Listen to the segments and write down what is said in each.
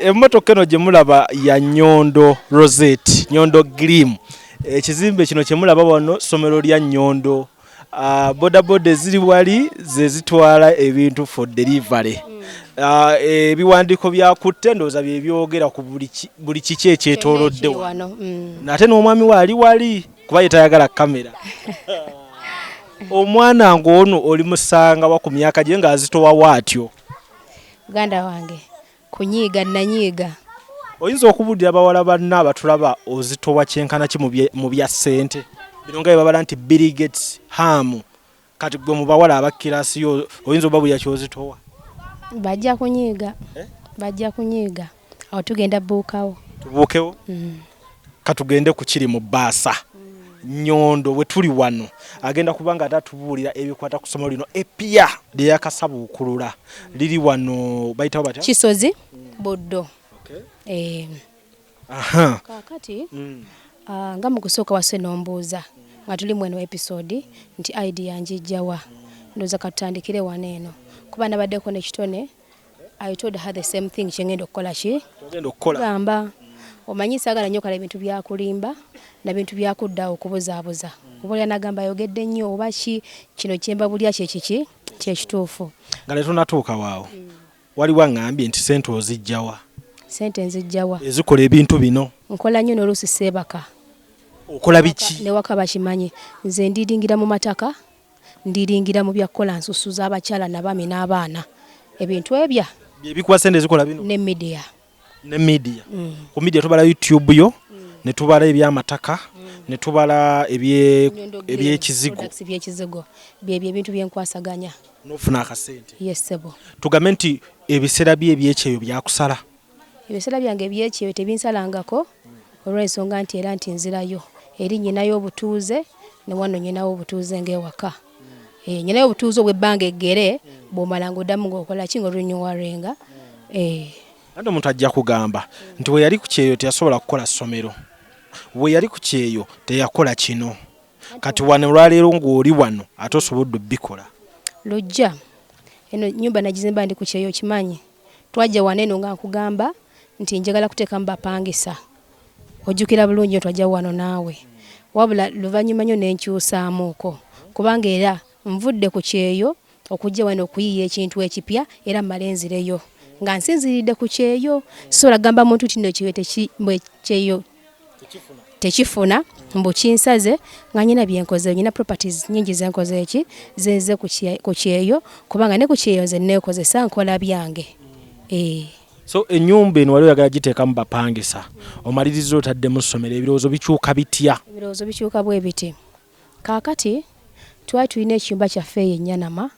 Emmotoka eno gye mulaba ya Nyondo Rosette, Nyondo Grim. Ekizimbe kino kye mulaba wano ssomero lya Nyondo. Bodaboda eziri wali ze zitwala ebintu for delivery. Ebiwandiiko byakutte ndowooza bye byogera ku buli kiki ekyetoolodde wano. Ate n'omwami waali wali kuba ye tayagala kamera. Omwana ng'ono oli musanga wa ku myaka gye ng'azitowa waatyo. Muganda wange kunyiiga nanyiiga. Oyinza okubuulira abawala banna abatulaba ozitowa kyenkana ki mu bya ssente? Bino nga babala nti Bill Gates hamu kati gwe mu bawala abakirasi yo oyinza obabuulira kyozitowa? Bajja kunyiiga. Bajja kunyiiga. Awo tugenda buukawo. Tubuukewo? Katugende ku kiri mu bbaasa. Nyondo bwe tuli wano agenda kubanga atatubuulira ebikwata ku ssomero lino epya lye yakasabuukulula liri wano bayitawo batya? Kisozi Buddo. Kakati nga mu kusooka wase nombuuza nga tuli mweno episode nti idea njijjawa ndowooza katutandikire wano eno kuba nabaddeko n'ekitone I told her the same thing kyengenda okukola ki gamba omanyi saagala nnyo kala ebintu byakulimba na bintu byakudda okubuzaabuza kuba nagamba ayogedde nnyo oba ki kino kyembabulya kyekiki kyekituufu nga leero natuuka waawo waliwo aŋŋambye nti sente ozijjawa? Sente nzijjawa ezikola ebintu bino. Nkola nnyo n'oluusi seebaka. Okola biki? Newaka bakimanyi nze ndiringira mu mataka ndiringira mu byakukola nsusu z'abakyala n'abaami n'abaana ebintu ebya ebikuwa sente ezikola bino ne media. Ne media. Ku media tubala YouTube yo ne tubala ebyamataka ne tubala ebyekizigo. Byebyo ebintu byenkwasaganya. N'ofuna akasente. Yes sebo. Tugambe nti ebiseera by'ebyekyeyo byakusala. Ebiseera byange ebyekyeyo tebinsalangako olw'ensonga nti era nti nzirayo eri nyinayo obutuuze ne wano nyinawo obutuuze ng'ewaka. Nyinayo obutuuze obw'ebbanga eggere bw'omala ng'oddamu ng'okola ki ng'olunyowarenga. Ate omuntu ajja kugamba nti we yali ku kyeyo teyasobola kukola ssomero. We yali ku kyeyo teyakola kino. Kati wano olwaleero ng'oli wano ate osobodde obbikola. Lujja eno nnyumba nagizimba ndi ku kyeyo kimanyi. Twajja wano eno nga nkugamba nti njagala kuteekamu bapangisa. Ojjukira bulungi twajja wano naawe. Wabula luvannyuma nnyo nenkyusaamuuko kubanga era nvudde ku kyeyo okujja wano okuyiiya ekintu ekipya era mmale nzireyo nga nsinziridde ku kyeyo sobola gamba muntu tino kyeyo tekifuna mbu kinsaze nga nyina byenkoze nyina properties nyingi zenkoze eki zenze ku kyeyo kubanga ne ku kyeyo nze neekozesa nkola byange. So ennyumba eno wali oyagala giteekamu bapangisa omaliriza otaddemu ssomero ebirowoozo bikyuka bitya? Ebirowoozo bikyuka bwe biti. Kaakati twali tulina ekiyumba kyaffe eyo Ennyanama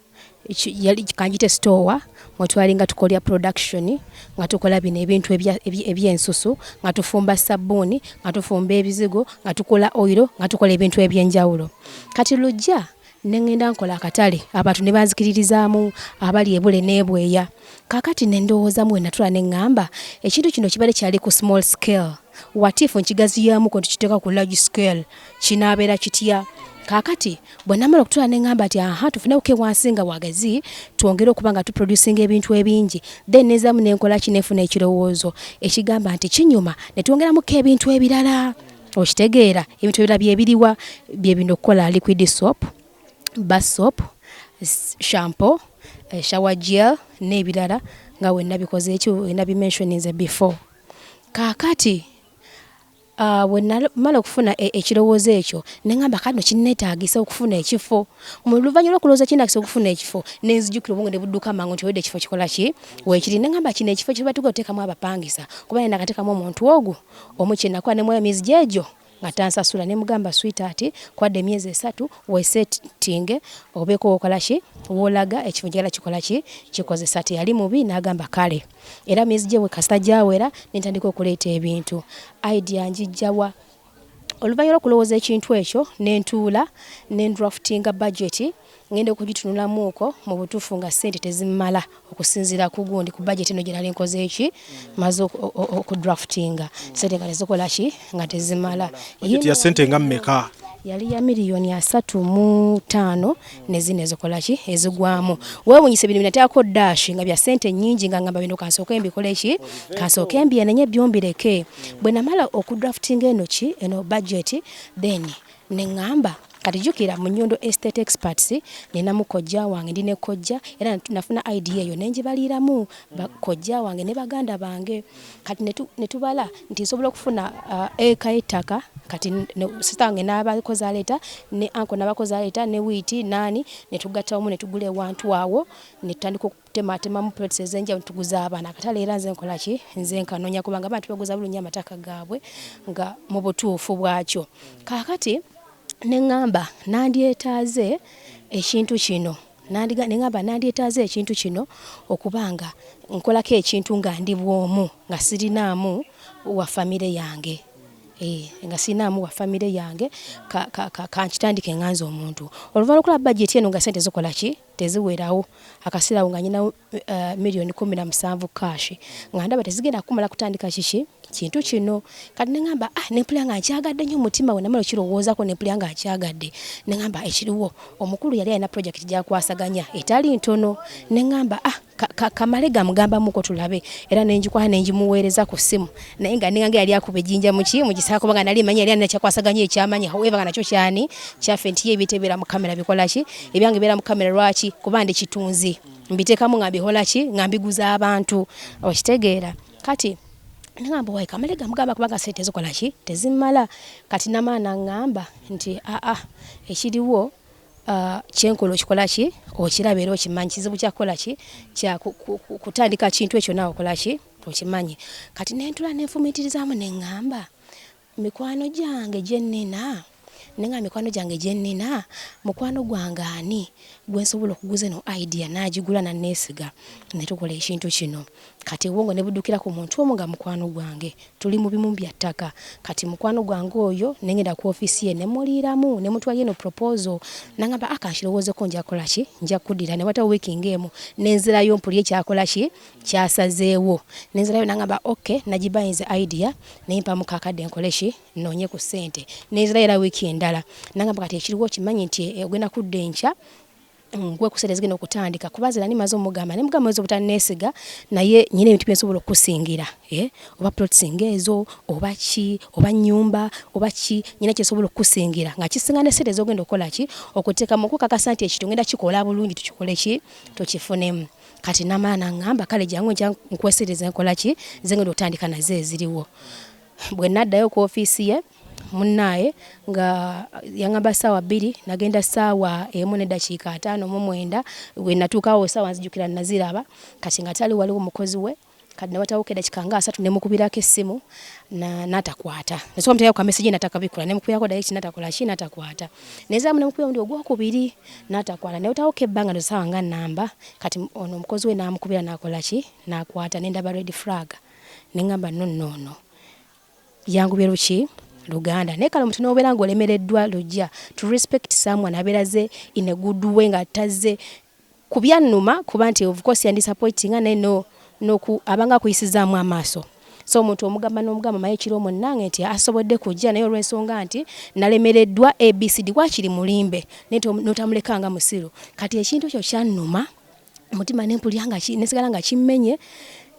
yali kanjite store mwe twali nga tukolya production nga tukola bino ebintu ebyensusu nga tufumba sabbuuni nga tufumba ebizigo nga tukola oil nga tukola ebintu ebyenjawulo. Kati lujja nengenda nkola akatale abantu ne banzikiririzaamu abali ebule n'ebweya. Kaakati nendowoozamu we natula ne ŋŋamba ekintu kino kibale kyali ku small scale watifu nkigaziyamu ko tukiteeka ku large scale kinaabeera kitya. Kaakati bwe namala okutula ne ŋŋamba nti tufuneeko wansi nga wagazi twongere okuba nga tuproducinga ebintu ebingi then nezaamu nenkola kinefuna ekirowoozo ekigamba nti kinyuma ne twongeramuko ebintu ebirala okitegeera ebintu ebirala byebiriwa bye bino okukola liquid soap, bar soap, shampoo, shower gel n'ebirala nga wenna bikoze ekyo wenna bimensioninze before. Kaakati bwe namala okufuna ekirowoozo ekyo neŋŋamba kano kinneetaagisa okufuna ekifo mu luvannyuma lw'okulowooza kinneetaagisa okufuna ekifo nenzijukira obwongo ne budduka mangu nti obwedde ekifo kikola ki weekiri neŋŋamba kino ekifo kiba tugenda oteekamu abapangisa kuba nenda akateekamu omuntu ogwo omu kye nakola ne mwoyo emyezi gyegyo nga tansasula ne mugamba sweetheart kwadde emyezi 3 weesettinge obeeko okola ki woolaga ekifo gyala kikola ki kikozesa teyali mubi n'agamba kale era emyezi gye kasita gyawera nentandika okuleeta ebintu idea njijjawa oluvannyuma lw'okulowooza ekintu ekyo nentuula nendraftinga budget ngenda okugitunulamuuko mu butuufu nga ssente tezimala okusinziira ku gundi ku budget eno gye nali nkoze eki maze okudraftinga ssente nga tezikola ki nga tezimala. Budget ya ssente nga mmeka? yali ya miliyoni 3.5 nezine ezikolaki ezigwamu weewunyise bino binateekako dash nga bya sente nnyingi nga ngamba bino kansooke mbikole ki kansooke mbyenenye byombireke bwe namala okudraftinga eno budget then ne ngamba kati jukira mu Nyondo Estate Experts nina mukojja wange ndine kojja era nafuna idea eyo nenjibaliramu bakojja wange ne baganda bange kati netubala nti nsobola okufuna eka ettaka kati sitange n'abakozi aleta ne anko n'abakozi aleta ne witi nani netugatta omu netugule wantu awo netandika okutematema mu plots ezenja tuguza abana katale era nze nkola ki nze nkanonya kubanga abantu baguza bulungi amataka gaabwe nga mu butuufu bwakyo kakati nengamba nandyetaaze ekintu kino nengamba nandyetaaze ekintu kino okubanga nkolako ekintu nga ndi bwomu nga sirinaamu wa famire yange nga sinaamu wa famire yange kankitandike nganza omuntu oluvannyuma lwa budget eno nga sente zikola ki teziwerawo akasirawo nga nyina miliyoni 17 cash nga ndaba tezigenda kumala kutandika kiki kintu kino kati nengamba nempulira nga nkyagadde nnyo omutima we namala okirowoozaako nempulira nga nkyagadde nengamba ekiriwo omukulu yali alina project gyakwasaganya etali ntono nengamba kamale gamugambamuko tulabe era nenjikwaa nenjimuweereza ku ssimu naye nga nengange yali akuba ejjinja mu kisaako kubanga nali manyi yali alina kyakwasaganya ekyamanya however nga nakyo kyani kyaffe nti ye ebitebeera mu kamera bikola ki ebyange beera mu kamera lwaki kuba ndi kitunzi mbiteekamu nga mbihola ki nga mbiguza abantu okitegeera kati nengamba wayi kamale gamugamba kubanga sente zikola ki tezimala kati namaana ngamba nti ekiriwo kyenkola okikola ki okiraba era okimanyi kizibu kyakola ki kutandika kintu ekyo naawe okola ki okimanyi kati nentula nenfumiitirizaamu nengamba mikwano gyange gyennina nenga mikwano gyange gyennina mukwano gwange ani gwensobola okuguza eno idea nagigula naneesiga netukola ekintu kino kati wongo ne budukira ku muntu omu nga mukwano gwange tuli mu bimu bya ttaka kati mukwano gwange oyo nengenda ku ofisi ye nemuliiramu nemutwala eno proposal nangamba akanshirowoozeko nja kola ki nja kuddira ne watawo weeki ng'emu nenzirayo mpulye kyakola ki kyasazeewo nenzirayo nangamba okay nagibayinze idea nempa mukakadde nkole ki noonye ku ssente nenzirayo era weeki endala nangamba kati ekiriwo kimanyi nti ogenda kudda enkya ngwe kusereza gino okutandika kubazira nimaze omugamba ne mugamba ezo butanneesiga naye nyine ebintu byensobola okusingira oba plotsing ezo oba ki oba nyumba oba ki nyine kyesobola okusingira nga kisinga ne sente ezogenda okola ki okuteeka mu kukakasa nti ekito ngenda kikola bulungi tukikole ki tukifunemu kati namaana ngamba kale jangu nkwesereza nkola ki zengenda otandika nazo eziriwo bwe naddayo ku ofisi ye munnaye nga yangamba saawa 2 nagenda saawa 1:59 we natuukawo saawa nzijukira naziraba kati nga tali waliwo mukozi we kati nawatawo eddakiika nga 3 nemukubirako essimu natakwata nasobola mutayo ka message natakabikula nemukubirako direct natakola ki natakwata nezaamu nemukubira ndi ogwokubiri natakwata nawatawo ebbanga nosaawa nga namba kati ono omukozi we namukubira nakola ki nakwata nendaba red flag nengamba nonono yangubye luki Luganda naye kale omuntu n'obeera ng'olemereddwa lujja to respect someone abeeraze in a good way nga tazze ku byannuma kuba nti of course yandisappointing naye abanga akuyisizaamu amaaso so omuntu omugamba n'omugamba maye ekiro munnange nti asobodde kujja naye olw'ensonga nti nalemereddwa abcd wakiri mulimbe notamulekanga musiru kati ekintu ekyo kyannuma omutima nempulya nga nesigala nga kimmenye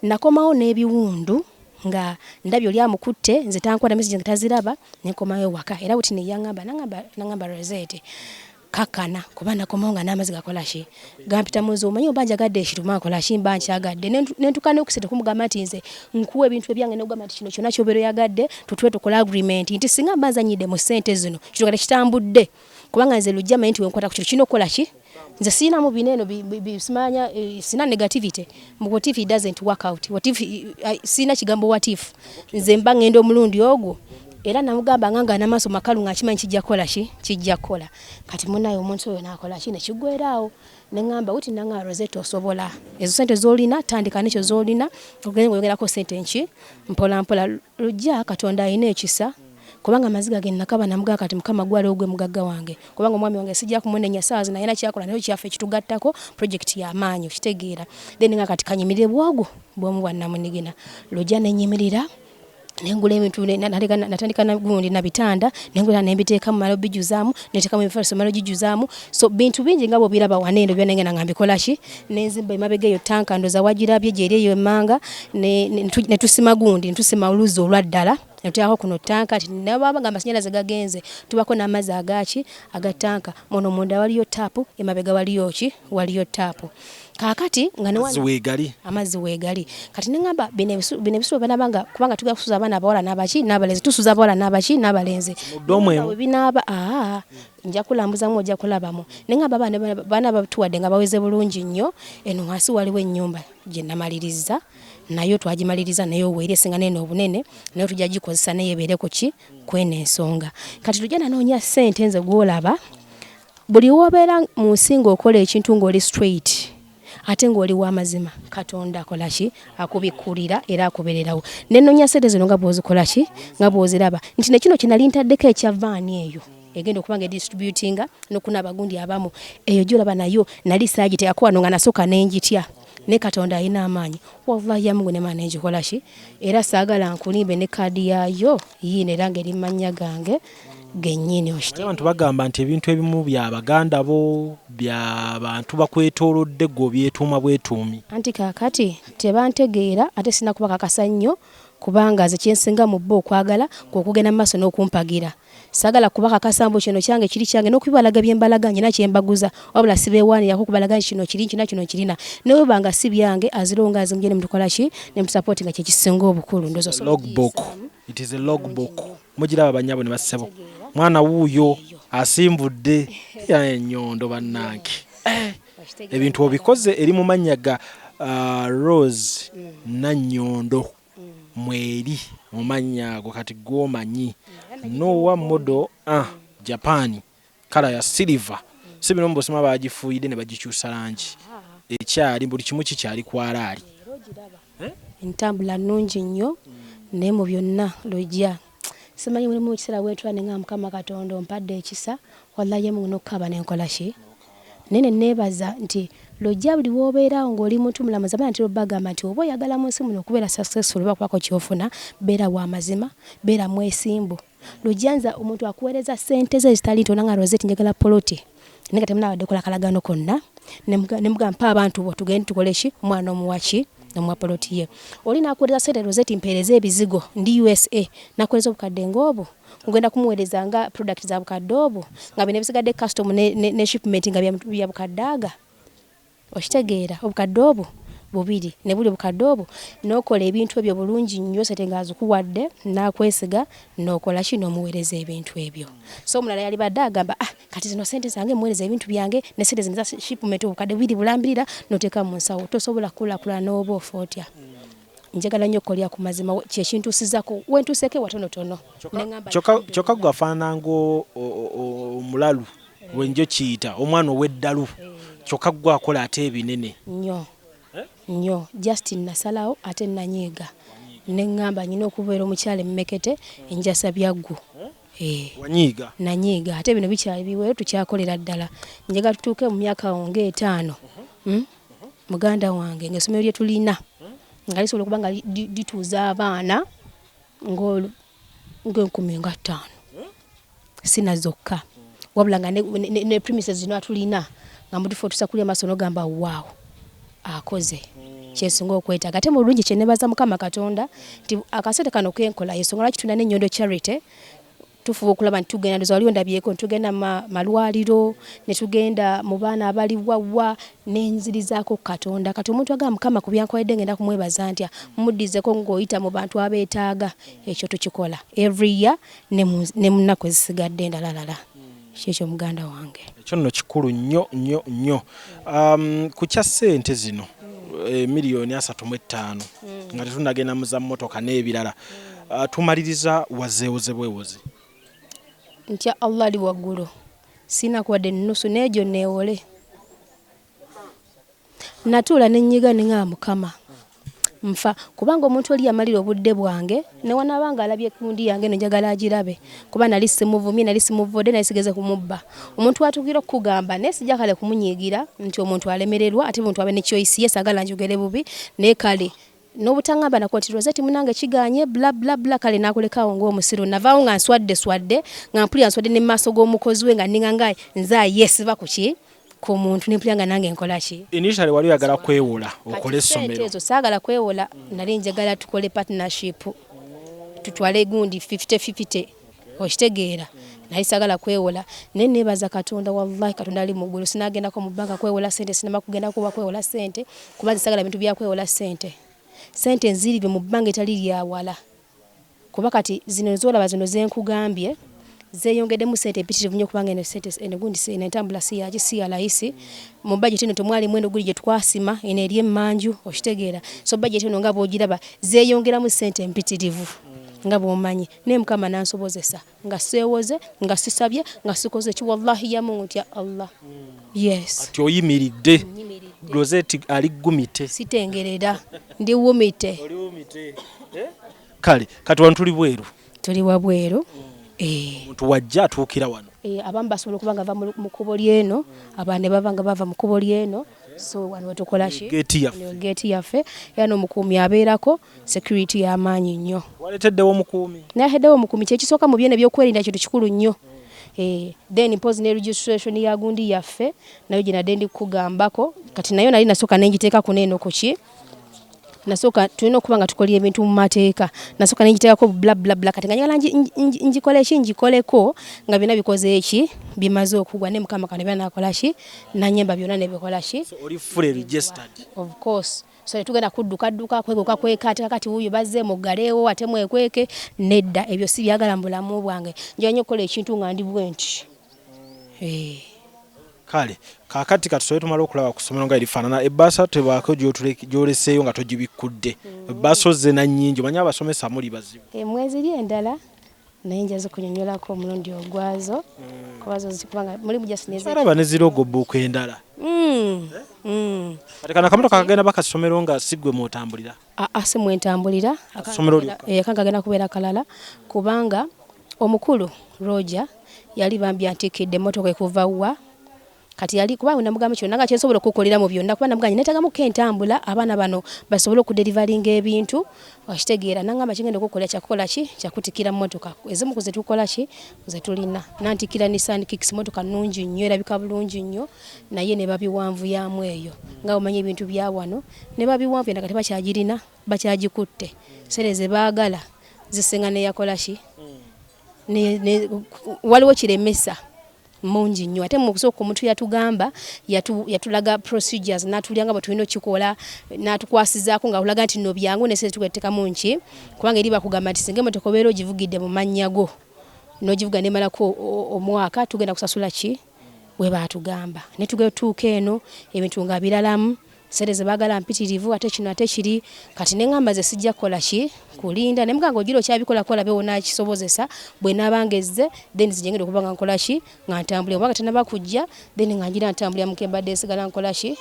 nakomawo n'ebiwundu nga ndabyo lyamukutte nze tankwata message taziraba nenkomayo waka era buti ne yangamba nangamba Rosette kakana kuba nakomawo nga n'amazzi gakola ki gampita muzi omanyi oba njagadde ekituma akola ki mba nkyagadde nentukana okusete kumugamba nti nze nkuwa ebintu ebyange n'ogamba nti kino kyonna kyobeera yagadde tutwe tukola agreement nti singa mba nzanyidde mu ssente zino kino kati kitambudde kubanga nze lujja manyi nti wenkwata ku kino kino okola ki nze sina mu bineno bisimanya sina negativity what if it doesn't work out what if sina kigambo what if nze mba ngendo omulundi ogwo era namugamba nganga namaso makalu ngakimanyi kijja kola ki kijja kola kati munayo omuntu oyo nakola ki ne kigwerawo nengamba uti nanga Rosette osobola ezo sente zolina tandika n'ekyo zolina ogenderako sente nki mpola mpola lujja Katonda ayina ekisa kubanga maziga ge nakaba namuga kati mukama gwale ogwe mugagga wange kubanga omwami wange sijja kumunenya saazi na yena kyakola nayo kyaffe kitugattako project ya maanyi okitegeera then nga kati kanyimirire bwogo bwomu bwa namunigina lojja nenyimirira nengula ebintu natandika gundi na bitanda nengula nembiteeka mu malo bijuzaamu neteekamu ebifaso malo gijuzaamu so bintu bingi nga bw'obiraba wanendo byonna ngenda nga mbikola ki nenzimba emabega eyo tanka ndoza wagirabye gyeri eyo emmanga ne tusima gundi netusima oluzi olwaddala netuteekako kuno tanka ati nababa nga amasannyalaze gagenze tubako n'amazzi agaki agatanka mono munda waliyo taapu emabega waliyo ki waliyo taapu kakati nga amazzi weegali kati nengamba bino ebisulo banabanga kubanga tugenda kusuza abaana abawala n'abaki n'abalenzi tusuza abawala n'abaki n'abalenzi binaaba nja kulambuzamu ojja kulabamu nengamba baana batuwadde nga baweze bulungi nnyo eno wansi waliwo ennyumba gye namaliriza nayo twagimaliriza nayo weeri esinga nene obunene nayo tujja gikozesa naye ebeereko ki kweno ensonga kati tujja nanoonya ssente nze gwolaba buli wobeera mu nsi ng'okola ekintu ng'oli straight ate ng'oli w'amazima katonda akola ki akubikkulira era akubeererawo nenoonya ssente zino nga bw'ozikola ki nga bw'oziraba nti ne kino kye nali ntaddeko ekya vaani eyo egenda okuba nga edistributinga n'okuna abagundi abamu eyo gyolaba nayo nali saagiteekako wano nga nasooka n'engitya ne katonda alina amaanyi wallahi yamungu ne maana engikola ki era saagala nkulimbe ne kaadi yaayo yiino era ng'eri mu mannya gange gennyini abantu bagamba nti ebintu ebimu bya baganda bo bya bantu bakwetoolodde gwe obyetuuma bwetuumi anti kaakati tebantegeera ate sina kubakakasa nnyo kubanga nze kyensinga mu bo okwagala kw'okugenda mu maaso n'okumpagira sagala kubakakasa mbu kino kyange kiri kyange n'okubalaga bye mbalaga nyina kye mbaguza wabula sibeewaanirako kubalaga kino kiri kino kirina naye banga si byange azironga azimugye ne mutukola ki ne musapooti nga kye kisinga obukulu ndozo logbook it is a logbook mugiraba banyabo ne bassebo mwana wuuyo asimbudde enyondo bannange ebintu obikoze eri mu mannya ga Rose Nanyondo mweri mu mannya ago kati gwomanyi nowa modo Japan kala ya silver si bino mbosima bagifuuyide ne bagikyusa langi ekyali buli kimu kikyali kwalaali entambula nnungi nnyo naye mu byonna lojja simanyi mulimu ekiseera weetwane nga Mukama Katonda ompadde ekisa wallahi mu n'okukaba n'enkola ki nene neebaza nti lojja buli w'obeerawo ng'oli muntu mulamu zamana ntera bagamba nti oba oyagala mu nsi muno okubeera successful oba kubako kyofuna beera wa mazima beera mwesimbu lojja nza omuntu akuweereza ssente ze zitali ntono nga Rosette njagala poloti naye nga temunabadde kola kalagano konna ne mugamba mpa abantu bo tugende tukole ki omwana omuwaki nomwa poloti ye oli nakuweereza ssente Rosette mpeereza ebizigo ndi USA nakuweereza obukadde ng'obwo ngenda kumuweereza nga product za bukadde obwo nga bino ebisigadde custom ne shipment nga bya bukadde aga okitegeera obukadde obwo bubiri ne buli obukadde obwo n'okola ebintu ebyo bulungi nnyo sete nga azikuwadde n'akwesiga n'okola ki n'omuweereza ebintu ebyo so omulala yali badde agamba kati zino ssente zange muweereza ebintu byange ne ssente zino za shipment obukadde bubiri bulambirira n'oteeka mu nsawo tosobola kukulakula n'oba ofootya njagala nnyo okolya ku mazima kyekintuusizako wentuuseko watonotono kyokka gwafaanana ng'omulalu wenjo kiyita omwana ow'eddalu kyokka gwakola ate ebinene nnyo Justin nasalawo ate nanyiiga neŋŋamba nyina okubeera omukyala emmekete enjasa byaggu wanyiiga nanyiiga ate bino bikyali biweero tukyakolera ddala njagala tutuuke mu myaka wange 5 muganda wange ng'essomero lye tulina nga lisobola okuba nga lituuza abaana ng'enkumi5 sina zokka wabula nga ne premises zino atulina nga mutufu tusa kulya maaso n'ogamba waawo akoze kyesinga okwetaaga ate mu bulungi kye nebaza Mukama Katonda nti akasente kano kenkola ensonga lwaki tuna n'ennyondo charity tufuba okulaba nti tugenda ndoza waliwo ndabyeko ntugenda malwaliro ne tugenda mu baana abali wawa n'enzirizaako Katonda kati omuntu agamba Mukama ku byankoledde ngenda kumwebaza ntya muddizeko ng'oyita mu bantu abeetaaga ekyo tukikola every year ne mu nnaku ezisigadde endalalala kyekyo muganda wange ekyo nno kikulu nnyo ku kya ssente zino miliyoni 35 nga tetunagenda mu za mmotoka n'ebirala tumaliriza wazeewoze bwewozi ntya Allah ali waggulu sina kuwadde nnusu n'egyo neewole natuula n'ennyiga ne Mukama nfa kubanga omuntu oli yamalira obudde bwange newanabanga alabye kundi yange njagala agirabe kuba nali simuvumye nali simuvode nali sigeze kumubba omuntu atugira okugamba nesijja kale kumunyigira nti omuntu alemererwa ate omuntu abe ne choice yes agala njogere bubi ne kale n'obutangamba nako nti Rosette munange kiganye bla bla bla kale nakulekawo ng'omusiru navaawo nga nswadde nga mpulira nswadde ne maaso g'omukozi we nga ninga nga nza yes ba kuki ku muntu ne mpulira nga nange nkola ki initially wali oyagala kwewola okole essomero ezo saagala kwewola nali njagala tukole partnership tutwale gundi 50-50 okitegeera naye saagala kwewola naye neebaza Katonda wallahi Katonda ali mu ggulu sinagendako mu banka kwewola ssente sinema kugenda kuba kwewola ssente kuba saagala bintu bya kwewola ssente nziribye mu bbanga etali lyawala kuba kati zino zoolaba zino zenkugambye zeeyongeddemu ssente empitirivu nnyo kubanga eno ssente eno gundi entambula si ya layisi mu bajeti eno temwali mwendo guli gye twasima eno eri emmanju okitegeera so bajeti eno nga bw'ogiraba zeeyongeramu ssente empitirivu nga bw'omanyi naye Mukama nansobozesa nga seewoze nga sisabye nga sikoze ki wallahi ya Mungu ntya Allah yes ati oyimiridde Rosette ali gumite sitengerera ndi wumite kale kati wano tuli bweru muntu wajja atuukira wano abamu basobola okuba nga bava mu kkubo lyeno abandi bava nga bava mu kkubo lyeno so wano wetukola ki geeti yaffe era n'omukuumi abeerako security y'amaanyi nnyo waleteddewo omukuumi nahedewo omukuumi kyekisooka mu byene ebyokwerinda kintu kikulu nnyo then mpozi ne registration ya gundi yaffe nayo gye nadde ndi kukugambako kati nayo nali nasooka nengiteeka ku neeno ku ki nasooka tulina okuba nga tukolye ebintu mu mateeka nasooka nengiteekako bla bla bla kati nga njagala njikole ki njikoleko nga byonna bikoze eki bimaze okugwa ne Mukama Katonda byonna nakola ki nanyemba byonna ne bikola ki oli fully registered of course so tugenda kudduka kwekata kati wuyo bazze mugaleewo ate mwekweke nedda ebyo si byagala mu bulamu bwange njagala nnyo okukola ekintu nga ndi bwe nti kale kakati katusobe tumala okulaba ku ssomero nga erifaanana ebbaasa tebaako gyoleseeyo nga togibikkudde ebbaasa ozze na nnyingi omanyi abasomesa muli bazibu mwezi ly endala naye njaza kunyonyolako omulundi ogwazo kubanga mulimu jasinaraba ne zirogo bbuuku endala kati kana akamotoka kagenda baka ssomero nga siggwe mwotambulira si mwentambulira akagenda kubeera kalala kubanga omukulu Roger yali bambya ntikidde emmotoka ekuva wa kati yali kuba namugamba kyonna nga kyensobola okukolera mu byonna kuba namugamba neetagamu kentambula abaana bano basobole okuderivalinga ebintu okitegeera nangamba kigenda okukola kyakukola ki kyakutikira mmotoka ezimu ku zetukola ki zetulina nantikira Nissan Kicks mmotoka nnungi nnyo erabika bulungi nnyo naye ne babiwanvu yamu eyo nga omanyi ebintu bya wano ne babiwanvu nakati bakyagirina bakyagikutte sente ze baagala zisinga neyakola ki waliwo kiremesa mungi nnyo ate mu kusooka omuntu yatugamba yatulaga procedures natulyanga bwe tulina okikola natukwasizaako nga ulaga nti no byangu nesente tugeteekamu nki kubanga eri bakugamba nti singa emmotoka obeera ogivugidde mu mannya go n'ogivuga nemalako omwaka tugenda kusasula ki bwe baatugamba ne tugetuuka eno ebintu nga biralamu sente ze baagala mpitirivu ate kino ate kiri kati neŋŋamba ze sijja kukola ki kulinda ne muganga ogira okyabikolakola labe nakisobozesa bwe nabangezze then zijengere okuba nga nkola ki nga ntambulira oba tenaba kujja then nga ngira ntambulira mukembadde esigala nkola ki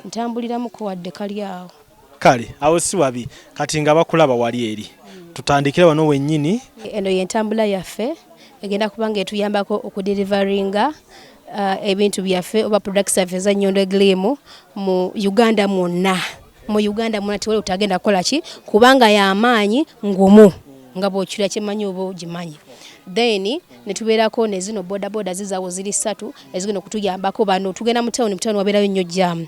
ntambuliramuko wadde kali awo kale awo si wabi kati nga bakulaba wali eri tutandikire wano wennyini eno yentambula yaffe egenda kubanga etuyambako okuderivaringa ebintu byaffe oba products zaffe za Nyondo Gleam mu Uganda mwonna tiwali utagenda kukola ki kubanga y'amaanyi ngumu nga bw'okirya kimanyi oba ogimanyi then netubeerako ne zino boda zizaawo ziri 3 ezigenda okutuyambako bano tugenda mu town wabeerayo nnyo jam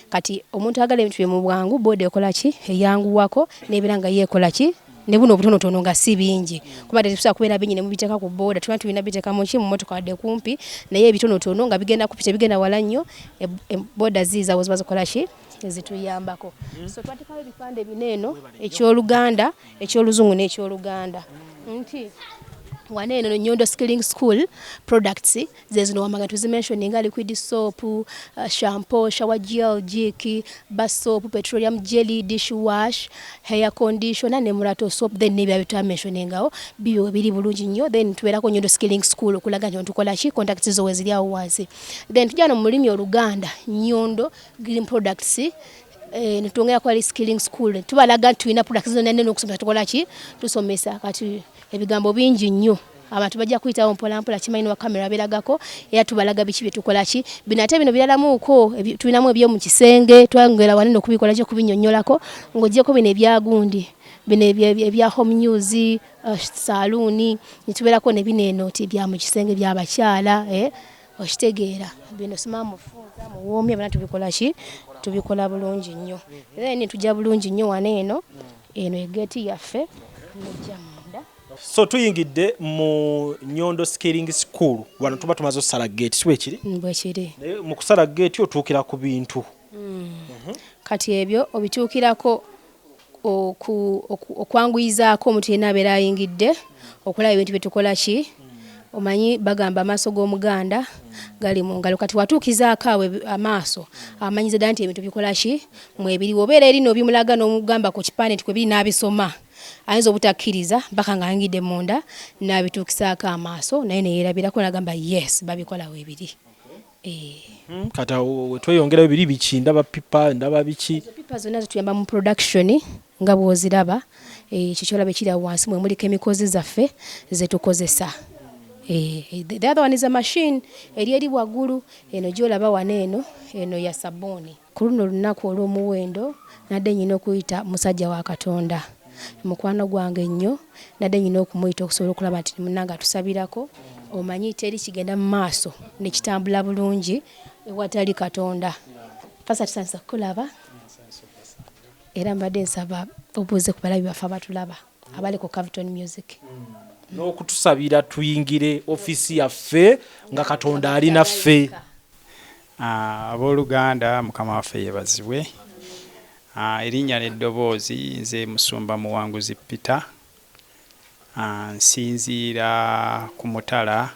kati omuntu agala ebintu bye mu bwangu boda ekola ki eyanguwako nebeera nga yeekola ki ne buno obutonotono nga si bingi kuba tetusobola kubeera bingi ne mubiteeka ku boda tulina biteeka mu ki mu mmotoka wadde kumpi naye ebitonotono nga bigenda kupita bigenda wala nnyo boda zizaawo ziba zikola ki ezituyambako so twatekayo ebipande bineeno ekyoluganda ekyoluzungu n'ekyoluganda nti waneeno Nyondo Skilling School products zezino wamanga tuzimentioninga liquid soap, shampoo, shower gel, jiki, bar soap, petroleum jelly, dish wash, hair conditioner ne mulato soap then nebya bitamentioningawo biyo biri bulungi nnyo then tubeerako Nyondo Skilling School okulaga nti tukola ki contacts zo wezili awo wazi then tujana mu mulimi oluganda Nyondo Green Products nitongera kwa Skilling School tubalaga tulina products zo nene n'okusomesa tukola ki tusomesa kati ebigambo bingi nnyo abantu bajja kuyitawo mpola mpola kimanyi wa kamera beragako era tubalaga biki bye tukola ki bino ate bino biralamuuko tulinamu ebyo mu kisenge twangera wanene okubikola kyo kubinnyonnyolako ng'oggyeko bino ebyagundi bino ebya home news saluuni nitubeerako ne bino eno ti bya mu kisenge by'abakyala okitegeera bino simamufunza muwoomye bana tubikola ki tubikola bulungi nnyo era ni tujja bulungi nnyo eno egeeti yaffe nejja munda. So tuyingidde mu Nyondo Scaling School wano tuba tumaze osala gate siwe kiri bwekiri mu kusala gate otuukira ku bintu kati ebyo obituukirako okwanguyizaako omuntu yenna abeera ayingidde okulaba ebintu bye tukola ki omanyi bagamba amaaso g'omuganda gali mu ngalo kati watuukizaako awe amaaso amanyiza ddala nti ebintu bikola ki mwebiriwo obeera erino bimulaga n'omugamba ku kipande nti kwe biri n'abisoma ayinza obutakkiriza mpaka ng'ayingidde munda n'abituukisaako amaaso naye neyeerabirako n'agamba yes babikola weebiri. Kata wetweyongerayo biri biki ndaba pipa ndaba biki pipa zonna zituyamba mu production nga bw'oziraba ekyo kyolaba ekiri awo wansi mwe muli chemicals zaffe zetukozesa. The other one is a machine eri waggulu eno gyolaba wano eno ya sabuni ku luno olunaku olw'omuwendo nadde nyina okuyita musajja wa Katonda mukwano gwange nnyo nadde nyina okumuyita okusobola okulaba nti munnanga atusabirako omanyi teri kigenda mu maaso nekitambula bulungi ewatali Katonda pasa tusanisa kulaba era mbadde nsaba obuuze ku balabi baffe abatulaba abali ku Caviton Music n'okutusabira tuyingire ofiisi yaffe nga Katonda ali naffe. Abooluganda mukama waffe yeebazibwe. Erinnya n'eddoboozi nze Musumba Muwanguzi Peter. Nsinziira ku mutala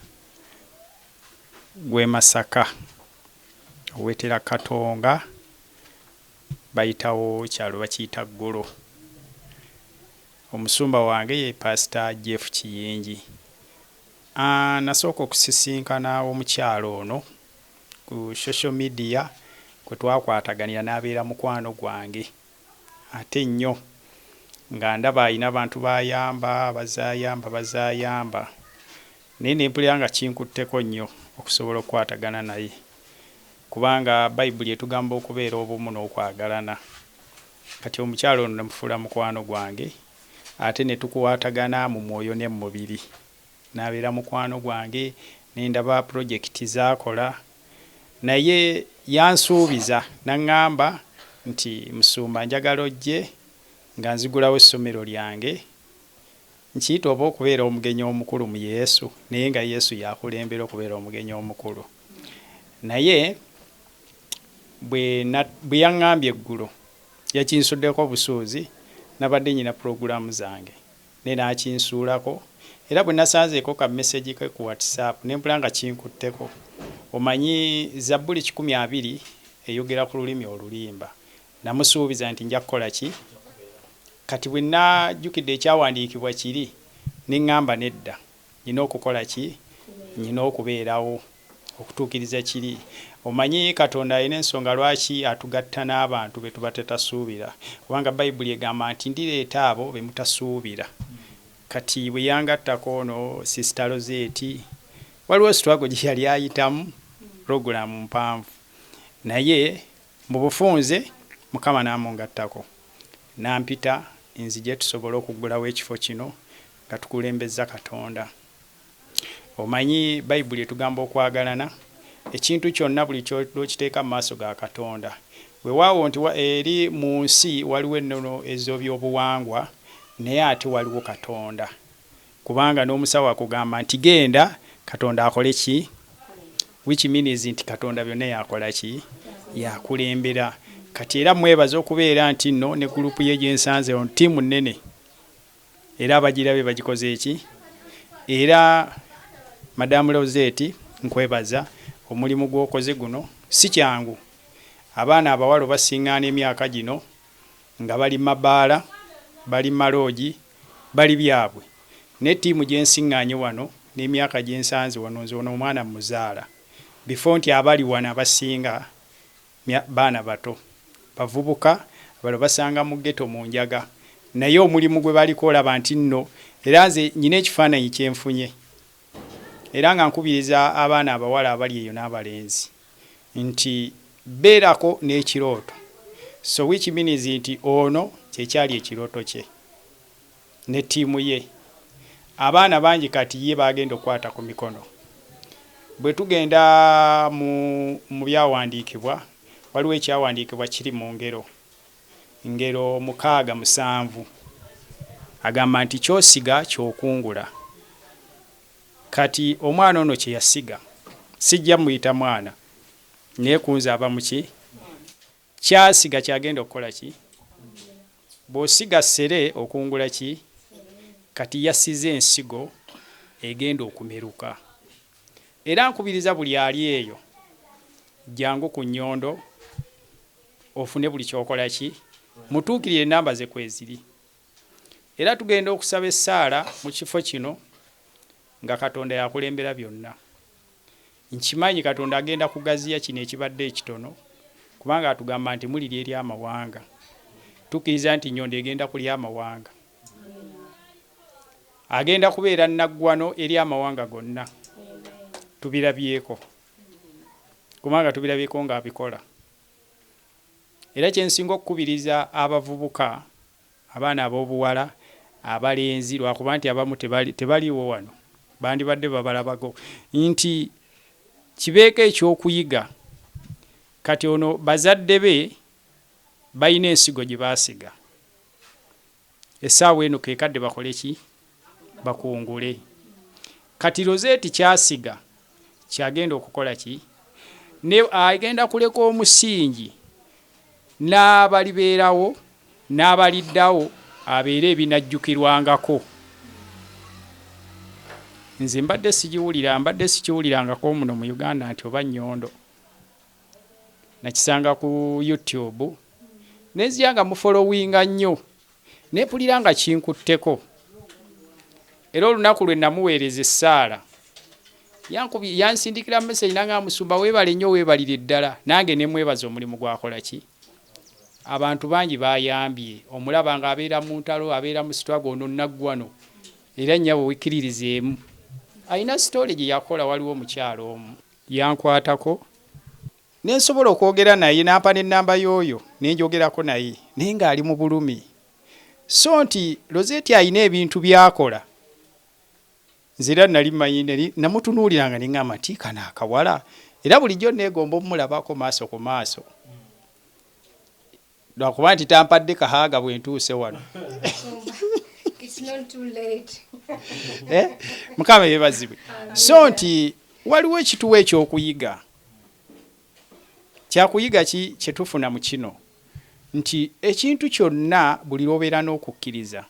gw'e Masaka owetera Katonga bayitawo kyalo bakiyita Golo. Omusumba wange ye Pastor Jeff Kiyingi. Nasooka okusisinkana omukyalo ono ku social media kwe twakwataganira n'abeera mukwano gwange ate nnyo nga ndaba alina abantu bayamba bazaayamba naye nempulira nga kinkutteko nnyo okusobola okukwatagana naye kubanga Bayibuli etugamba okubeera obumu n'okwagalana. Kati omukyalo ono namufuula mukwano gwange ate ne tukwatagana mu mwoyo ne mu mubiri n'abeera mukwano gwange nendaba projekiti z'akola naye yansuubiza n'aŋŋamba nti Musumba njagala ojje nga nzigulawo essomero lyange nkiyita oba okubeera omugenyi omukulu mu Yesu naye nga Yesu yakulembera okubeera omugenyi omukulu. Naye bwe yaŋŋambye eggulo yakinsuddeko busuuzi nabadde nyina puroguramu zange naye n'akinsuulako era bwe nasanzeeko ka message ke ku WhatsApp nempula nga kinkutteko. Omanyi Zabbuli 12 eyogera ku lulimi olulimba namusuubiza nti nja kukola ki kati bwe najjukidde ekyawandiikibwa kiri neŋŋamba nedda nyina okukola ki nyina okubeerawo okutuukiriza kiri. Omanyi Katonda alina ensonga lwaki atugatta n'abantu be tuba tetasuubira kubanga Bayibuli egamba nti ndireeta abo be mutasuubira. Kati bwe yangattako ono Sister Rosette waliwo struggle gye yali ayitamu programu mpanvu naye mu bufunze Mukama n'amungattako nampita nzije tusobole okuggulawo ekifo kino nga tukulembeza Katonda. Omanyi Bayibuli etugamba okwagalana ekintu kyonna buli kyokiteeka mu maaso ga Katonda weewaawo nti eri mu nsi waliwo ennono ez'ebyobuwangwa naye ate waliwo Katonda kubanga n'omusawo akugamba nti genda Katonda akole ki which means nti Katonda byonna yakola ki yakulembera. Kati era mwebaza okubeera nti nno ne gurupu ye gyensanze on tiimu nnene era abagirabe bagikoze eki era Madam Rosette nkwebaza omulimu gw'okoze guno si kyangu. Abaana abawalo basiŋŋaana emyaka gino nga bali mabaala bali maloogi bali byabwe ne ttiimu gyensiŋŋaanye wano n'emyaka gyensanze wano nze ono omwana muzaala before nti abali wano abasinga baana bato bavubuka balo basanga mu ghetto mu njaga naye omulimu gwe baliko olaba nti nno era nze nyina ekifaananyi kyenfunye era nga nkubiriza abaana abawala abali eyo n'abalenzi nti beerako n'ekirooto, so which means nti ono kyekyali ekirooto kye ne ttiimu ye. Abaana bangi kati ye bagenda okukwata ku mikono. Bwe tugenda mu byawandiikibwa, waliwo ekyawandiikibwa kiri mu ngero 6:7 agamba nti kyosiga kyokungula. Kati omwana ono kye yasiga sijja muyita mwana naye kunza aba muki kyasiga kyagenda okukola ki? Bw'osiga ssere okungula ki? Kati yasize ensigo egenda okumeruka. Era nkubiriza buli ali eyo jangu ku nnyondo ofune buli kyokola ki? Mutuukirire enamba ze kweziri. Era tugenda okusaba essaala mu kifo kino nga Katonda yakulembera byonna. Nkimanyi Katonda agenda kugaziya kino ekibadde ekitono kubanga atugamba nti muliri eri amawanga. Tukkiriza nti nnyondo egenda kulya amawanga. Agenda kubeera naggwano eri amawanga gonna. Tubirabyeko. Kubanga tubirabyeko ng'abikola. Era kyensinga okukubiriza abavubuka, abaana ab'obuwala, abalenzi, lwakuba nti abamu tebaliwo wano, bandibadde babalabako, nti kibeeko ekyokuyiga. Kati ono bazadde be balina ensigo gye baasiga. Essaawa eno keekadde bakole ki? Bakungule. Kati Rosette kyasiga kyagenda okukola ki? Ne agenda kuleka omusingi n'abalibeerawo n'abaliddawo abeere ebinajjukirwangako. Nze mbadde sikiwulirangako muno mu Uganda nti oba nnyondo. Nakisanga ku YouTube nezira nga mufolowinga nnyo nepulira nga kinkutteko. Era olunaku lwe namuweereza essaala yansindikira message nanga musumba weebale nnyo weebalire ddala, nange ne mwebaza omulimu gwakola ki? Abantu bangi bayambye, omulaba nga abeera mu ntalo, abeera mu struggle, ono naggwano era nnyabo wikiririzeemu. Alina story gye yakola. Waliwo omukyalo omu yankwatako nensobola okwogera naye nampa n'ennamba y'oyo nenjogerako naye naye ng'ali mu bulumi. So nti Rosette alina ebintu byakola. Nzira nali manyi namutunuuliranga ne ngamba nti kano akawala, era bulijjo neegomba omulabako maaso ku maaso. Lwakuba nti tampadde kahaaga bwe ntuuse wano. It's not too late. Mukama yeebazibwe. So nti waliwo ekituwa ekyokuyiga. Kyakuyiga ki kye tufuna mu kino? Nti ekintu kyonna buli lw'obeera n'okukkiriza.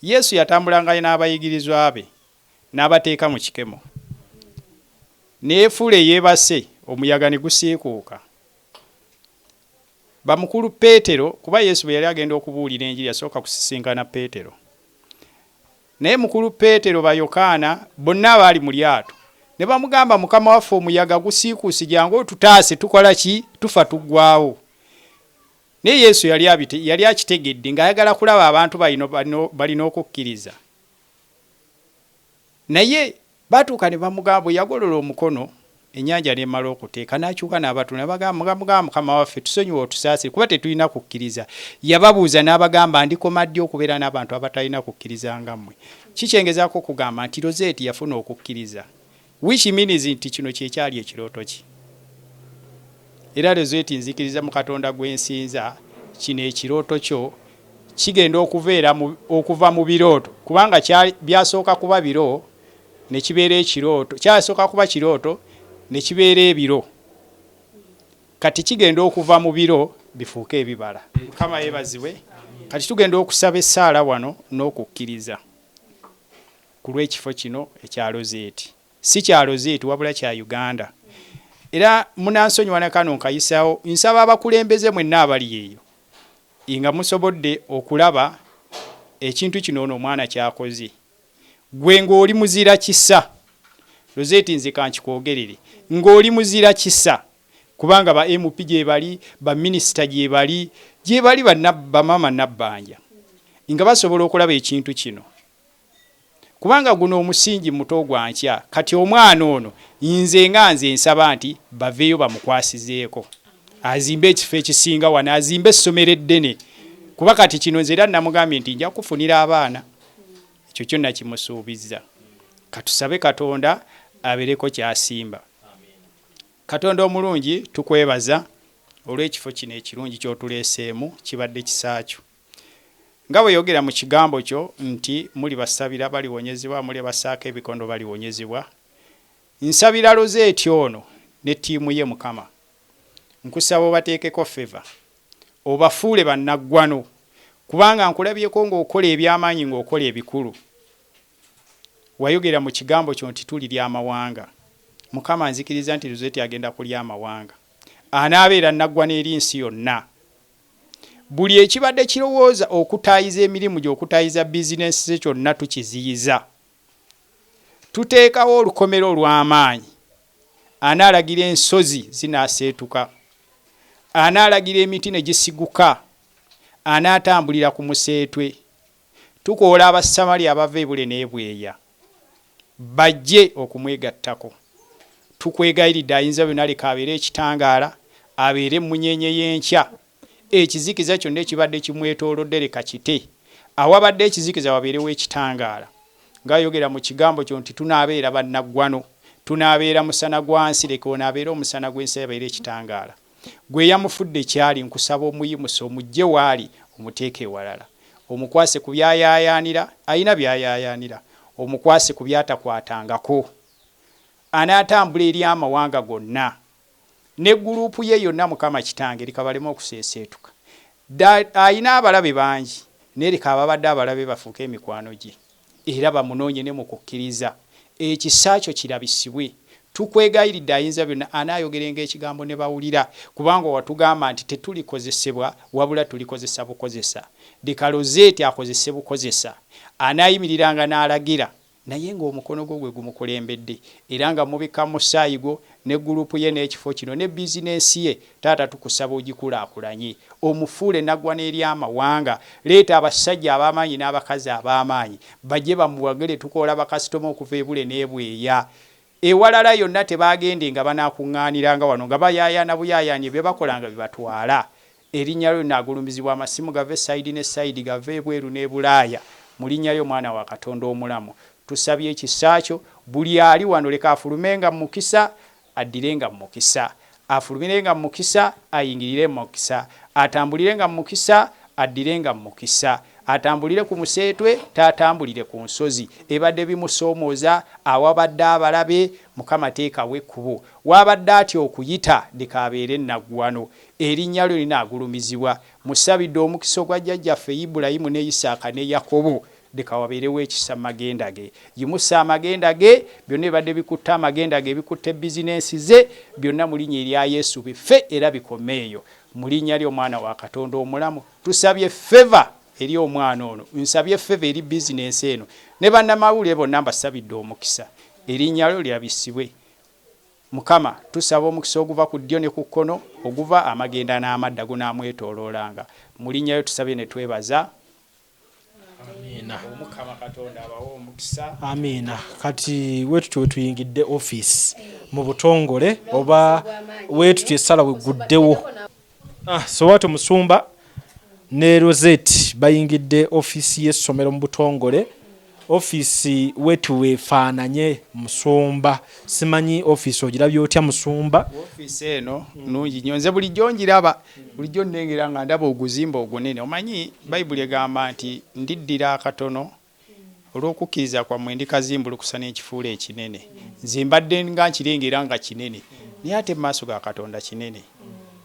Yesu yatambulanga n'abayigirizwa be n'abateeka mu kikemo. Neefuula yeebase omuyaga ne gusiikuuka. Bamukulu Peetero, kuba Yesu bwe yali agenda okubuulira enjiri yasooka kusisinkana Peetero. Naye mukulu Peetero ba Yokaana bonna abaali mu lyato ne bamugamba, Mukama waffe omuyaga gusiikuusi, jangu otutaase tukola ki? Tufa tuggwaawo. Naye Yesu yali akitegedde ng'ayagala kulaba abantu balina okukkiriza. Naye batuuka ne bamugamba, yagolola omukono ennyanja n'emala okuteeka n'akyuka n'abatu ne bagamba, Mukama waffe tusonyiwe otusaasire kuba tetulina kukkiriza. Yababuuza n'abagamba, ndikoma ddi okubeera n'abantu abatalina kukkiriza nga mmwe? Kikyengezaako okugamba nti Rosette yafuna okukkiriza, which means nti kino kyekyali ekirooto ki. Era Rosette nzikiriza mu Katonda gwensinza, kino ekirooto kyo kigenda okuva mu birooto, kubanga byasooka kuba biro ne kibeera ekirooto, kyasooka kuba kirooto ne kibeera ebiro. Kati kigenda okuva mu biro bifuuke ebibala. Mukama yeebazibwe. Kati tugenda okusaba essaala wano n'okukkiriza ku lw'ekifo kino ekya Rosette. Si kya Rosette wabula kya Uganda. Era munansonyiwa ne kano nkayisaawo, nsaba abakulembeze mwenna abali eyo nga musobodde okulaba ekintu kino ono omwana kyakoze. Gwe ng'oli muzira kisa. Rosette nze kankikwogerere, ng'oli muzira kisa, kubanga ba MP gye bali, ba minisita gye bali bamaama nabbanja nga basobola okulaba ekintu kino. kubanga guno omusingi muto gwa nkya kati omwana ono nze nga nze nsaba nti baveeyo bamukwasizeeko azimbe ekifo ekisinga wano azimbe essomero eddene kuba kati kino nze era namugambye nti nja kufunira abaana ekyo kyonna kimusuubizza katusabe Katonda abeereko kyasimba. Katonda omulungi tukwebaza olw'ekifo kino ekirungi ky'otuleeseemu kibadde kisaakyo nga bwe yogera mu kigambo kyo nti muli basabira baliwonyezebwa muli basaako ebikondo baliwonyezebwa. Nsabira Rosette ono ne ttiimu ye Mukama nkusaba obateekeko feva obafuule bannaggwano kubanga nkulabyeko ng'okola eby'amaanyi ng'okola ebikulu. Wayogera mu kigambo kyo nti tuli ly'amawanga. Mukama nzikiriza nti Rosette agenda kulya amawanga anaabeera naggwana eri nsi yonna. Buli ekibadde kirowooza okutaayiza emirimu gy'okutaayiza bizinensi ze kyonna tukiziyiza. Tuteekawo olukomero olw'amaanyi anaalagira ensozi zinaaseetuka anaalagira emiti ne gisiguka anaatambulira ku museetwe. Tukoola Abasamali abava ebule n'ebweya bajje okumwegattako. Tukwegayiridde ayinza byonna leka abeere ekitangaala abeere munyenye y'enkya ekizikiza kyonna ekibadde kimwetoolodde leka kite awabadde ekizikiza wabeerewo ekitangaala. Ng'ayogera mu kigambo kyo nti tunaabeera bannaggwano tunaabeera musana gwa nsi leka onaabeera omusana gw'ensi abeere ekitangaala. Gwe yamufudde kyali nkusaba omuyimusa omugye waali omuteeke ewalala omukwase ku byayaayaanira ayina byayaayaanira omukwase ku byatakwatangako anaatambula eri amawanga gonna ne guruupu ye yonna Mukama kitange leka baleme okuseeseetuka. Ayina abalabe bangi naye leka ababadde abalabe bafuuke emikwano gye era bamunoonye ne mu kukkiriza ekisa kyo kirabisibwe. Tukwegayiridde ayinza byonna anaayogerenga ekigambo ne bawulira kubanga watugamba nti tetulikozesebwa wabula tulikozesa bukozesa. Leka Rosette akozese bukozesa anaayimiriranga n'alagira naye ng'omukono gwe gumukulembedde era nga mubika musaayi gwo ne guruupu ye n'ekifo kino ne bizinensi ye. Taata tukusaba ogikulaakulanye omufuule naggwana eri amawanga. Leeta abasajja ab'amaanyi n'abakazi ab'amaanyi bajje bamuwagire tukoola bakasitoma okuva ebule n'ebweya. Ewalala yonna tebaagende nga banaakuŋŋaaniranga wano nga bayaayaana buyaayaanye bye bakolanga bye batwala. Erinnya lyo naagulumizibwa amasimu gave sayidi ne sayidi gave ebweru n'ebulaaya mu linnya ly'Omwana wa Katonda omulamu. Tusabye ekisa kyo buli ali wano leka afulumenga mu mukisa addirenga mu mukisa afulumirenga mu mukisa ayingirire mu mukisa atambulirenga mu mukisa addirenga mu mukisa atambulire ku museetwe taatambulire ku nsozi ebadde bimusoomooza awabadde abalabe Mukama teekawo ekkubo wabadde atya okuyita leka abeere naggwano erinnya lyo linaagulumizibwa. Musabidde omukisa ogwa jjajjaffe Ibulayimu ne Isaaka ne Yakobo leka wabeerewo ekisa magenda ge yimusa amagenda ge byonna ebadde bikutta amagenda ge bikutte bizinensi ze byonna mu linnya erya Yesu bife era bikomeeyo mu linnya ly'Omwana wa Katonda omulamu. Tusabye feva eri omwana ono nsabye feva eri bizinensi eno ne bannamawulire bonna mbasabidde omukisa erinnya lyo lyabisibwe. Mukama tusaba omukisa oguva ku ddyo ne ku kkono oguva amagenda n'amadda gunaamwetooloolanga mu linnya lyo tusabye ne twebaza. Amina. Omukama Katonda abawo omukisa. Amina. Kati wetu tuyingidde office mu butongole oba wetu tesala weguddewo. Sowato Musumba ne Rosette bayingidde office y'essomero mu butongole. Office wetu wefaananye Musumba. Simanyi office ogirabye otya Musumba? Office eno nungi nnyo nze bulijjo ngiraba bulijjo nnengera nga ndaba oguzimba ogunene. Omanyi Bayibuli egamba nti ndiddira akatono olw'okukkiriza kwammwe ndikazimbulukusa n'ekifuula ekinene. Nze mbadde nga nkirengera nga kinene naye ate mu maaso ga Katonda kinene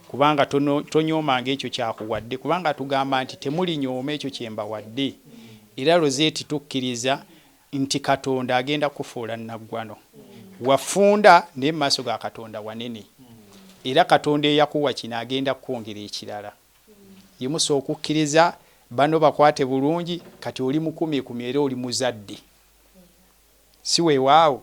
kubanga tonyoomanga ekyo kyakuwadde kubanga tugamba nti temulinyooma ekyo kye mbawadde. Era Rosette tukkiriza nti Katonda agenda kufuula naggwano wafunda naye mu maaso ga Katonda wanene era Katonda eyakuwa kino agenda kwongera ekirala. Yimusa okukkiriza bano bakwate bulungi kati oli mukumi era oli muzadde si weewaawo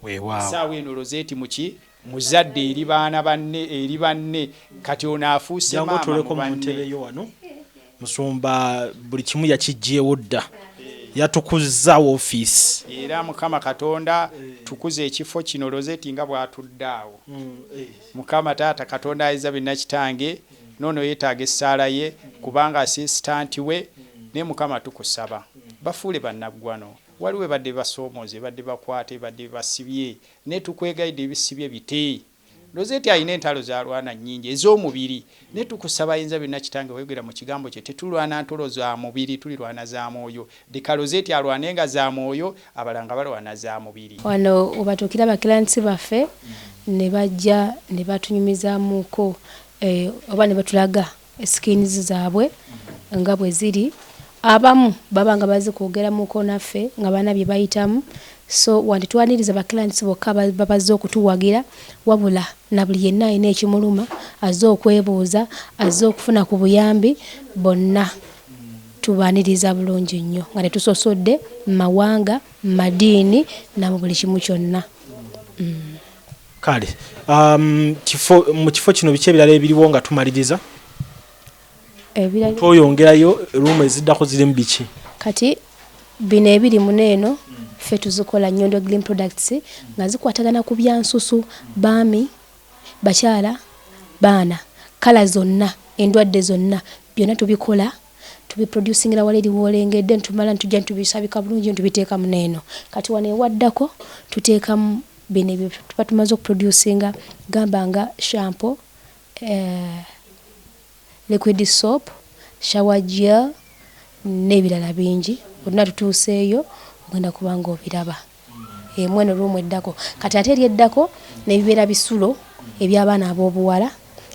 saawa eno Rosette muki muzadde eri baana banne kati onaafuuse maama mu banne. Musumba buli kimu yakijjeewo dda yatukuzza ofiisi era Mukama Katonda tukuze ekifo kino Rosette nga bw'atudde awo. Mukama Taata Katonda ayinza byonna Kitange noono yeetaaga essaala ye kubanga assistant we ne Mukama tukusaba bafuule bannaggwano waliwo badde basoomoze badde bakwate badde basibye ne tukwegayidde ebisibye bite. Rosette ayina entalo z'alwana nnyingi ez'omubiri ne tukusaba ayinza byonna Kitange wegera mu kigambo kye tetulwana ntolo za mubiri tulirwana za mwoyo. Deka Rosette alwanenga za mwoyo abalanga balwana za mubiri. Wano obatuukira abakiransi baffe ne bajja ne batunyumizaamuko oba ne batulaga skins zaabwe nga bwe ziri. Abamu baba nga bazi kwogeramuko naffe nga bana bye bayitamu, so wanditwaniriza bakiransi bokka babaze okutuwagira wabula na buli yenna ayina ekimuluma azze okwebuuza azze okufuna ku buyambi bonna tubaaniriza bulungi nnyo nga tetusosodde mu mawanga mu madiini na mu buli kimu kyonna. Kale mu kifo kino biki ebirala ebiriwo nga tumaliriza toyongerayo ruumu eziddako zirimu biki? Kati bino ebiri muneeno ffe tuzikola Nyondo Green Products nga zikwatagana ku byansusu baami bakyala baana kala zonna endwadde zonna byonna tubikola tubiproducingira wala eri woolengedde ntumala ntujja ntubisabika bulungi ntubiteeka muneeno. Kati wano ewaddako tuteekamu bino ebyo tuba tumaze okuproducinga gamba nga shampoo, liquid soap, shower gel n'ebirala bingi. Bonna tutuuseeyo ogenda kubanga obiraba. Mweno ruumu eddako. Kati ate eri eddako n'ebibeera bisulo eby'abaana ab'obuwala,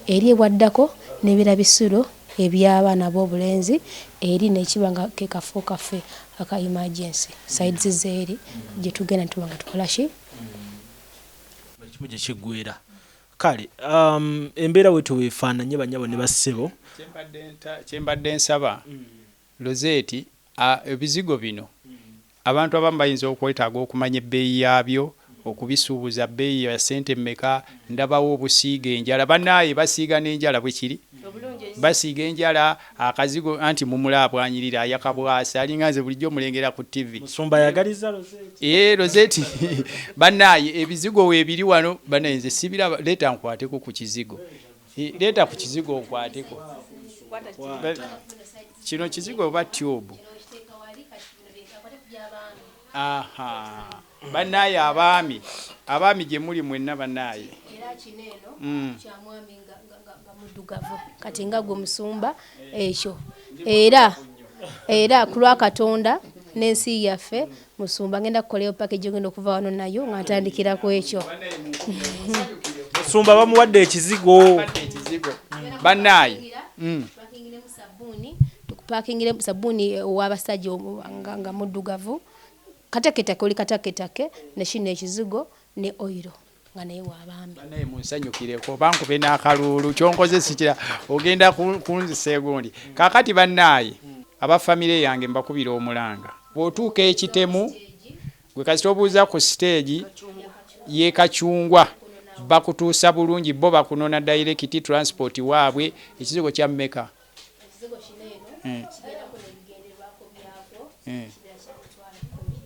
eri ewaddako n'ebibeera bisulo eby'abaana ab'obulenzi, eri nekiba nga ke kafo kaffe aka emergency sides zeeri gye tugenda tuba nga tukola ki kimu gye kiggwera. Kale embeera wetu weefaananye banyabo ne bassebo kyembadde nsaba Rosette ebizigo bino abantu abamu bayinza okwetaaga okumanya ebbeeyi yaabyo okubisuubuza bbeeyi ya ssente mmeka. Ndabawo obusiiga enjala bannaaye basiiga n'enjala bwe kiri basiiga enjala akazigo anti mumulaabwanyirira ayakabwasa alinga nze bulijjo mulengera ku TV Musumba yagaliza Rosette Rosette bannaaye ebizigo weebiri wano bannaaye nze sibiraba leeta nkwateko ku kizigo leeta ku kizigo nkwateko kino kizigo oba tube. Aha bannaaye abaami gye muli mwenna bannaaye era kineeno kya mwami nga muddugavu kati nga gwe musumba ekyo era ku lwa Katonda n'ensi yaffe musumba ngenda kukoleyo package ogenda okuva wano nayo nga ntandikira ku ekyo. Musumba bamuwadde ekizigo bannaaye tukupakingire sabuni ow'abasajja nga muddugavu kataketake oli kataketake nekino ekizigo ne oilo nga naye w'abaami. Bannaaye munsanyukireko bankube n'akalulu kyonkoze sikira ogenda kunzisa egundi. Kaakati bannaaye abafamire yange mbakubira omulanga bw'otuuka ekitemu gwe kasita obuuza ku stage ye Kacungwa bakutuusa bulungi bo bakunona direct transport waabwe. Ekizigo kya mmeka? Ekizigo kineeno kigenda ku nebigenderwako byako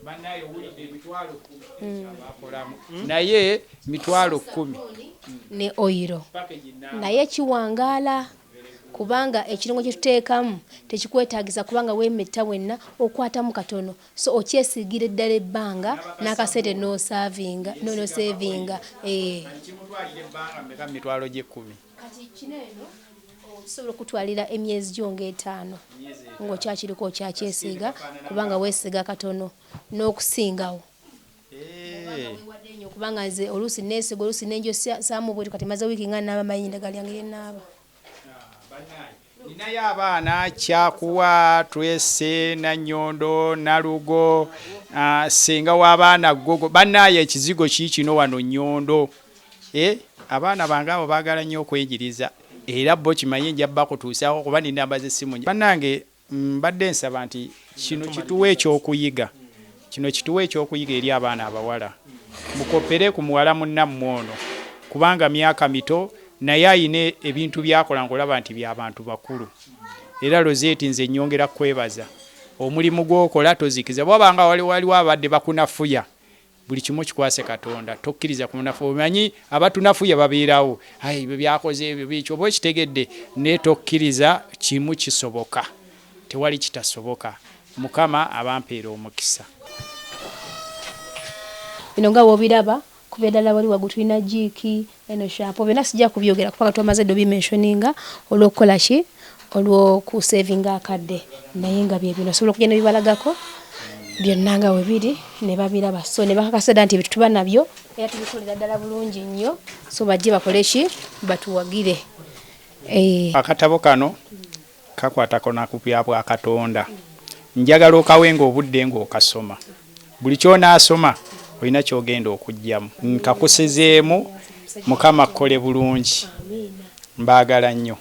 bannaaye owulidde emitwalo 10 abakolamu naye mitwalo 10 ne oilo naye kiwangaala kubanga ekirungo kye tuteekamu tekikwetaagisa kubanga weemetta wenna okwatamu katono so okyesiigira eddala ebbanga n'akasente n'osevinga kimutwalira ebbanga mmeka mitwalo gye 10 kati kineeno osobola okutwalira emyezi gyo ng'etaano ng'okyakiriko okyakyesiiga kubanga weesiiga katono n'okusingawo kubanga nze oluusi neesiga oluusi nenjo saamu bwetu kati maze wiiki nga naaba manyi endagala yange naaba. Ninayo abaana Kyakuwa, Twese, Nannyondo, Nalugo, senga w'abaana Gogo bannaaye ekizigo kiikino wano Nnyondo. Abaana bange abo baagala nnyo okwegiriza era bo kimanyi nja bakutuusaako kuba nina mbaze essimu. Bannange mbadde nsaba nti kino kituwe ekyokuyiga. Kino kituwe ekyokuyiga eri abaana abawala. Mukopere ku muwala munnammwe ono kubanga myaka mito naye ayina ebintu byakola ng'olaba nti by'abantu bakulu. Era Rosette nze nnyongera kwebaza omulimu gwokola tozikiza bwabanga waliwo abadde bakunafuya buli kimu kikwase Katonda tokkiriza kunafuya omanyi abatunafuya babeerawo ebyo byakoze ebyo bikyo oba kitegedde ne tokkiriza kimu kisoboka tewali kitasoboka Mukama abampeera omukisa bino nga bw'obiraba kubeddala wali wagutulina jiiki eno shapo byonna sijja kubyogera kupaka twamaze dobimensioninga olw'okukola ki olw'okusavinga akadde naye nga bye bino osobola okugenda bibalagako byonna nga we biri ne babiraba so ne bakakasa nti ebyo tuba nabyo era tubikolera ddala bulungi nnyo so bajje bakole ki batuwagire. Akatabo kano kakwatako nakupya bwa Katonda njagala okawenga obudde ng'okasoma buli kyonaasoma olina kyogenda okujjamu nkakusezeemu Mukama kkole bulungi mbaagala nnyo.